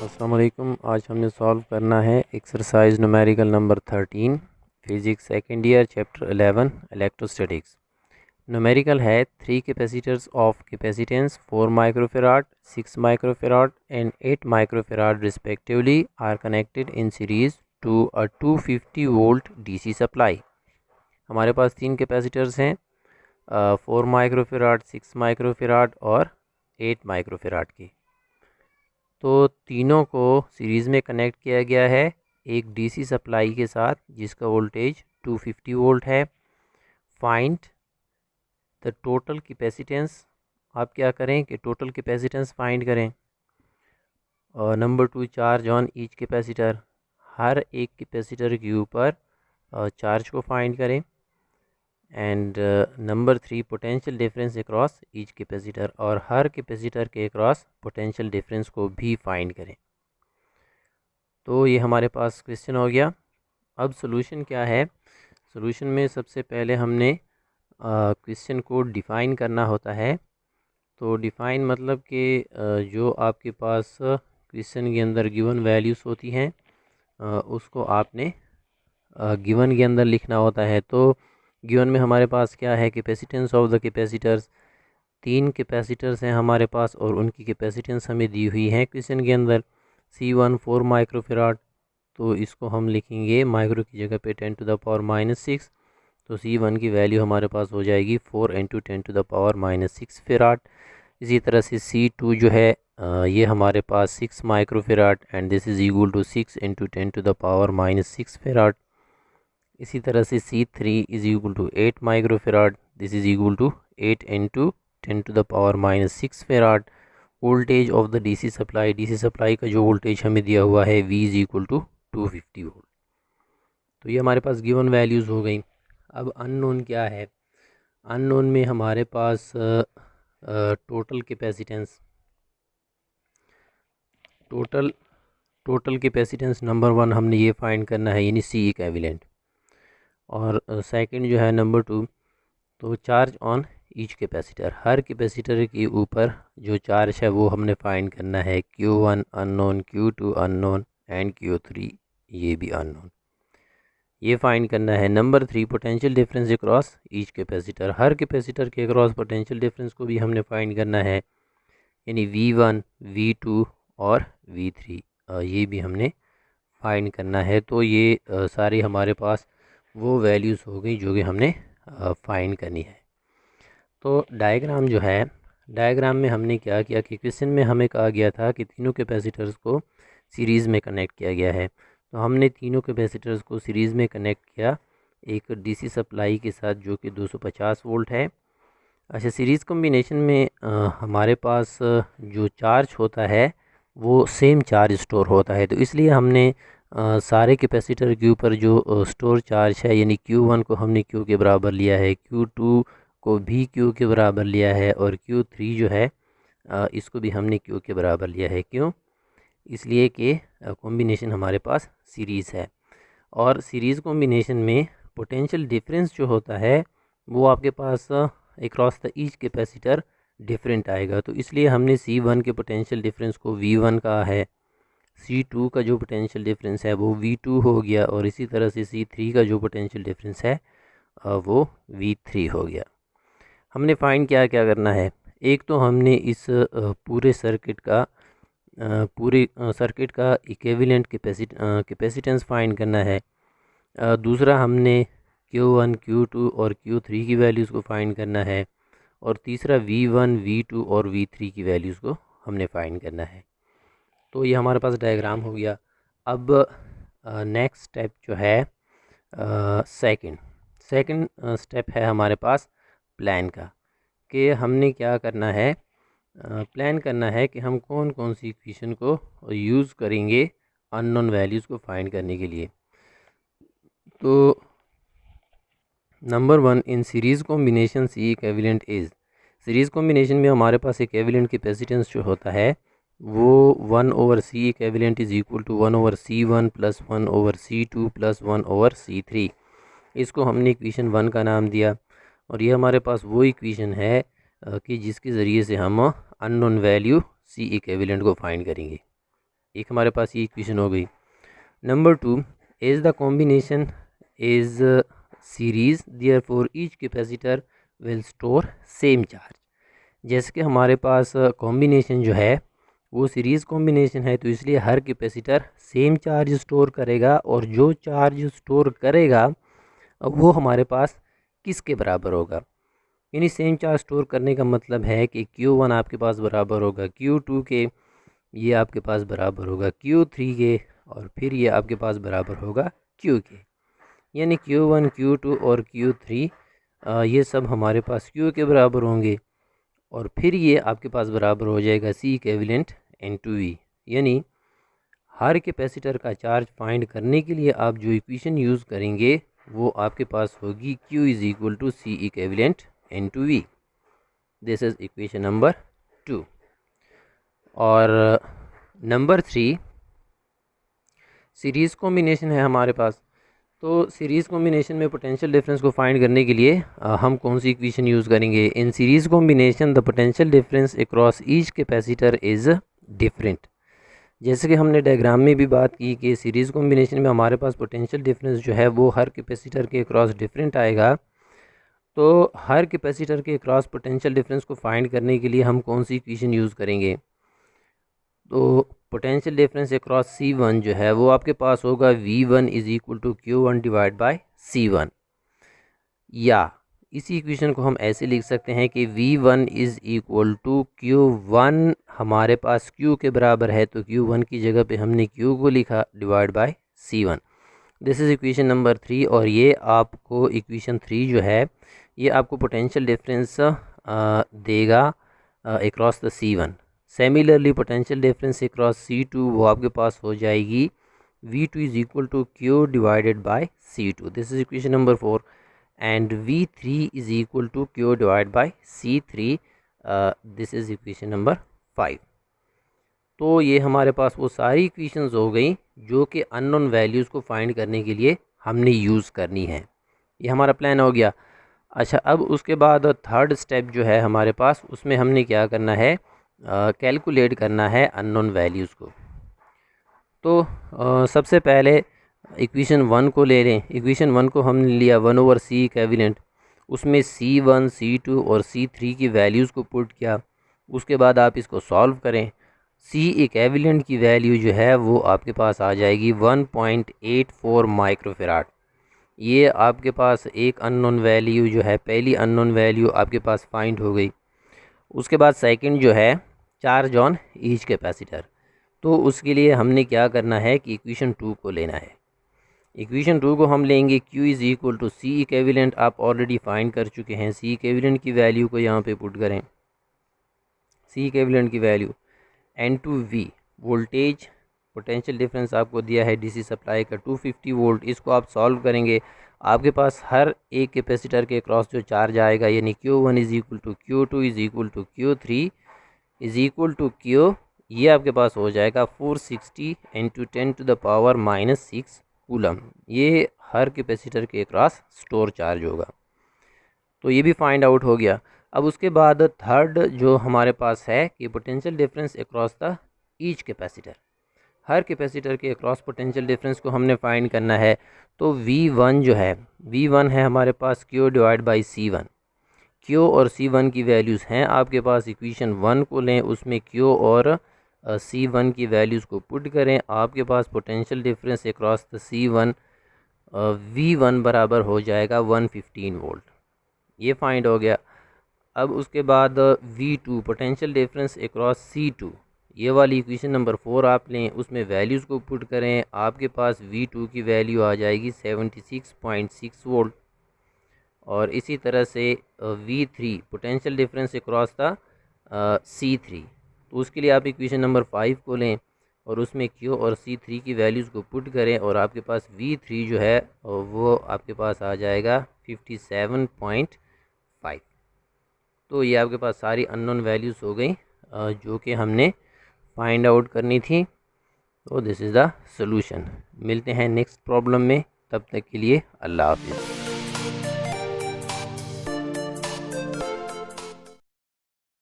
अस्सलाम वालेकुम। आज हमने सॉल्व करना है exercise numerical number 13 physics second year chapter 11 electrostatics. Numerical है 3 capacitors of capacitance 4 microfarad 6 microfarad and 8 microfarad respectively are connected in series to a 250 volt DC supply. हमारे पास 3 कैपेसिटर्स हैं 4 माइक्रोफेराड 6 माइक्रोफेराड और 8 माइक्रोफेराड की। तो तीनों को सीरीज़ में कनेक्ट किया गया है एक डीसी सप्लाई के साथ जिसका वोल्टेज 250 वोल्ट है। Find the total capacitance. आप क्या करें कि टोटल कैपेसिटेंस फाइंड करें। और number 2 charge on each capacitor. हर एक कैपेसिटर के ऊपर चार्ज को फाइंड करें। And number 3 potential difference across each capacitor, और हर कैपेसिटर के अक्रॉस पोटेंशियल डिफरेंस को भी फाइंड करें। तो ये हमारे पास क्वेश्चन हो गया। अब सॉल्यूशन क्या है। सॉल्यूशन में सबसे पहले हमने क्वेश्चन को डिफ़ाइन करना होता है। तो डिफ़ाइन मतलब कि जो आपके पास क्वेश्चन के अंदर गिवन वैल्यूज़ होती हैं उसको आपने गिवन के अंदर लिखना होता है। तो गिवन में हमारे पास क्या है, capacitance of the capacitors. 3 capacitors हैं हमारे पास और उनकी कैपेसिटेंस हमें दी हुई है क्वेश्चन के अंदर। C1 4 माइक्रोफेराड, तो इसको हम लिखेंगे माइक्रो की जगह पे 10 टू द पावर -6। तो C1 की वैल्यू हमारे पास हो जाएगी 4 × 10 टू द पावर -6 फेराड। इसी तरह से C2 जो है ये हमारे पास 6 microfarad and this is equal to 6 × 10 to the power -6 farad. इसी तरह से C3 is equal to 8 microfarad, this is equal to 8 × 10 to the power -6 farad. Voltage of the DC supply का जो वोल्टेज हमें दिया हुआ है V is equal to 250 volt. तो ये हमारे पास गिवन वैल्यूज़ हो गई। अब अननोन क्या है। अननोन में हमारे पास total capacitance total capacitance number 1 हमने ये फाइंड करना है, यानी C इक्विवेलेंट। और सेकंड जो है नंबर 2, तो चार्ज ऑन ईच कैपेसिटर। हर कैपेसिटर के ऊपर जो चार्ज है वो हमने फाइंड करना है। Q1 unknown, Q2 unknown and Q3 ये भी अननोन, ये फाइंड करना है। Number 3 potential difference across each capacitor. हर कैपेसिटर के अक्रॉस पोटेंशियल डिफरेंस को भी हमने फाइंड करना है, यानी V1 V2 और V3 ये भी हमने फाइंड करना है। तो ये सारी हमारे पास वो वैल्यूज़ हो गई जो कि हमने फाइंड करनी है। तो डायग्राम जो है, डायग्राम में हमने क्या किया कि क्वेश्चन में हमें कहा गया था कि तीनों कैपेसिटर्स को सीरीज़ में कनेक्ट किया गया है। तो हमने तीनों कैपेसिटर्स को सीरीज़ में कनेक्ट किया एक डीसी सप्लाई के साथ जो कि 250 वोल्ट है। अच्छा, सीरीज़ कॉम्बिनेशन में हमारे पास जो चार्ज होता है वो सेम चार्ज स्टोर होता है। तो इसलिए हमने सारे कैपेसिटर के ऊपर जो स्टोर चार्ज है, यानी Q1 को हमने Q के बराबर लिया है, Q2 को भी Q के बराबर लिया है और Q3 जो है इसको भी हमने Q के बराबर लिया है। क्यों? इसलिए कि कॉम्बिनेशन हमारे पास सीरीज़ है और सीरीज़ कॉम्बिनेशन में पोटेंशियल डिफरेंस जो होता है वो आपके पास across the each capacitor different आएगा। तो इसलिए हमने C1 के पोटेंशियल डिफरेंस को V1 कहा है, C2 का जो पोटेंशियल डिफरेंस है वो V2 हो गया और इसी तरह से C3 का जो पोटेंशियल डिफरेंस है वो V3 हो गया। हमने फाइंड क्या क्या करना है। एक तो हमने इस पूरे सर्किट का इक्विवेलेंट कैपेसिटेंस फाइंड करना है। दूसरा हमने Q1 Q2 और Q3 की वैल्यूज़ को फाइंड करना है और तीसरा V1 V2 और V3 की वैल्यूज़ को हमने फाइंड करना है। तो ये हमारे पास डायग्राम हो गया। अब नेक्स्ट स्टेप जो है सेकंड स्टेप है हमारे पास प्लान का, कि हमने क्या करना है। प्लान करना है कि हम कौन कौन सी इक्वेशन को यूज़ करेंगे अननोन वैल्यूज़ को फाइंड करने के लिए। तो number 1 in series combination C equivalent is. Series combination में हमारे पास इक्विवेलेंट कैपेसिटेंस जो होता है वो 1/C equivalent is equal to 1/C1 + 1/C2 + 1/C3। इसको हमने इक्वेशन 1 का नाम दिया और ये हमारे पास वो इक्वेशन है कि जिसके ज़रिए से हम अननोन वैल्यू C इक्विवेलेंट को फाइंड करेंगे। एक हमारे पास ये इक्वेशन हो गई। Number 2, as the combination is series therefore each capacitor will store same charge. जैसे कि हमारे पास कॉम्बिनेशन जो है वो सीरीज़ कॉम्बिनेशन है, तो इसलिए हर कैपेसिटर सेम चार्ज स्टोर करेगा, और जो चार्ज स्टोर करेगा वो हमारे पास किसके बराबर होगा। यानी सेम चार्ज स्टोर करने का मतलब है कि Q1 आपके पास बराबर होगा Q2 के, ये आपके पास बराबर होगा Q3 के, और फिर ये आपके पास बराबर होगा Q के। यानी Q1, Q2 और Q3 ये सब हमारे पास Q के बराबर होंगे, और फिर ये आपके पास बराबर हो जाएगा C इक्विवेलेंट N2V। यानी हर कैपेसिटर का चार्ज फाइंड करने के लिए आप जो इक्वेशन यूज़ करेंगे वो आपके पास होगी Q is equal to C equivalent N2V। This is equation number 2। और नंबर 3 सीरीज़ कॉम्बिनेशन है हमारे पास। तो सीरीज़ कॉम्बिनेशन में पोटेंशियल डिफरेंस को फाइंड करने के लिए हम कौन सी इक्वेशन यूज़ करेंगे। In series combination the potential difference across each capacitor is different. जैसे कि हमने डायग्राम में भी बात की कि सीरीज़ कॉम्बिनेशन में हमारे पास पोटेंशियल डिफरेंस जो है वो हर कैपेसिटर के अक्रॉस डिफरेंट आएगा। तो हर कैपेसिटर के अक्रॉस पोटेंशियल डिफरेंस को फाइंड करने के लिए हम कौन सी इक्वेशन यूज़ करेंगे। तो पोटेंशियल डिफरेंस अक्रॉस C1 जो है वो आपके पास होगा V1 is equal to Q1 divide by C1। या इसी इक्वेशन को हम ऐसे लिख सकते हैं कि V1 is equal to Q1 हमारे पास Q के बराबर है, तो Q1 की जगह पे हमने Q को लिखा divide by C1। This is equation number 3। और ये आपको इक्वेशन 3 जो है ये आपको पोटेंशियल डिफरेंस देगा across the C1। Similarly potential difference across C2 वो आपके पास हो जाएगी V2 is equal to Q divided by C2। This is equation number 4। and V3 is equal to Q divided by C3। this is equation number 5। तो ये हमारे पास वो सारी इक्वेशंस हो गई जो कि अननोन वैल्यूज़ को फाइंड करने के लिए हमने यूज़ करनी है। ये हमारा प्लान हो गया। अच्छा, अब उसके बाद थर्ड स्टेप जो है हमारे पास उसमें हमने क्या करना है, कैलकुलेट करना है अननोन वैल्यूज़ को। तो सबसे पहले इक्वेशन 1 को ले लें। इक्वेशन 1 को हमने लिया 1/C इक्विवेलेंट, उसमें C1, C2 और C3 की वैल्यूज़ को पुट किया। उसके बाद आप इसको सॉल्व करें। C इक्विवेलेंट की वैल्यू जो है वो आपके पास आ जाएगी 1.84 माइक्रोफेराड। ये आपके पास एक अननोन वैल्यू जो है, पहली अननोन वैल्यू आपके पास फाइंड हो गई। उसके बाद सेकंड जो है चार्ज ऑन ईच कैपेसिटर। तो उसके लिए हमने क्या करना है कि इक्वेशन 2 को लेना है। इक्वेशन 2 को हम लेंगे Q is equal to C equivalent, आप ऑलरेडी फाइंड कर चुके हैं। C इक्विवेलेंट की वैल्यू को यहाँ पे पुट करें। C इक्विवेलेंट की value N2V voltage potential difference आपको दिया है DC सप्लाई का 250 वोल्ट। इसको आप सॉल्व करेंगे, आपके पास हर एक कैपेसिटर के क्रॉस जो चार्ज आएगा, यानी Q1 is equal to Q2 is equal to Q3 is equal to Q, ये आपके पास हो जाएगा 460 × 10⁻⁻6 कूलम। ये हर कैपेसिटर के अक्रॉस स्टोर चार्ज होगा। तो ये भी फाइंड आउट हो गया। अब उसके बाद थर्ड जो हमारे पास है कि potential difference across the each capacitor. हर कैपेसिटर के अक्रॉस पोटेंशियल डिफरेंस को हमने फाइंड करना है। तो V1 जो है, V1 है हमारे पास Q divide by C1। Q और C1 की वैल्यूज़ हैं आपके पास। इक्वेशन 1 को लें, उसमें Q और C1 की वैल्यूज़ को पुट करें। आपके पास potential difference across the C1 V1 बराबर हो जाएगा 115 वोल्ट। ये फाइंड हो गया। अब उसके बाद V2 potential difference across C2, ये वाली इक्वेशन नंबर 4 आप लें, उसमें वैल्यूज़ को पुट करें। आपके पास V2 की वैल्यू आ जाएगी 76.6 वोल्ट। और इसी तरह से V3 potential difference across the C3, तो उसके लिए आप इक्वेशन नंबर 5 को लें और उसमें Q और C3 की वैल्यूज़ को पुट करें, और आपके पास V3 जो है वो आपके पास आ जाएगा 57.5। तो ये आपके पास सारी अननोन वैल्यूज़ हो गई जो कि हमने फाइंड आउट करनी थी। तो दिस इज़ द सॉल्यूशन। मिलते हैं नेक्स्ट प्रॉब्लम में, तब तक के लिए अल्लाह हाफिज़।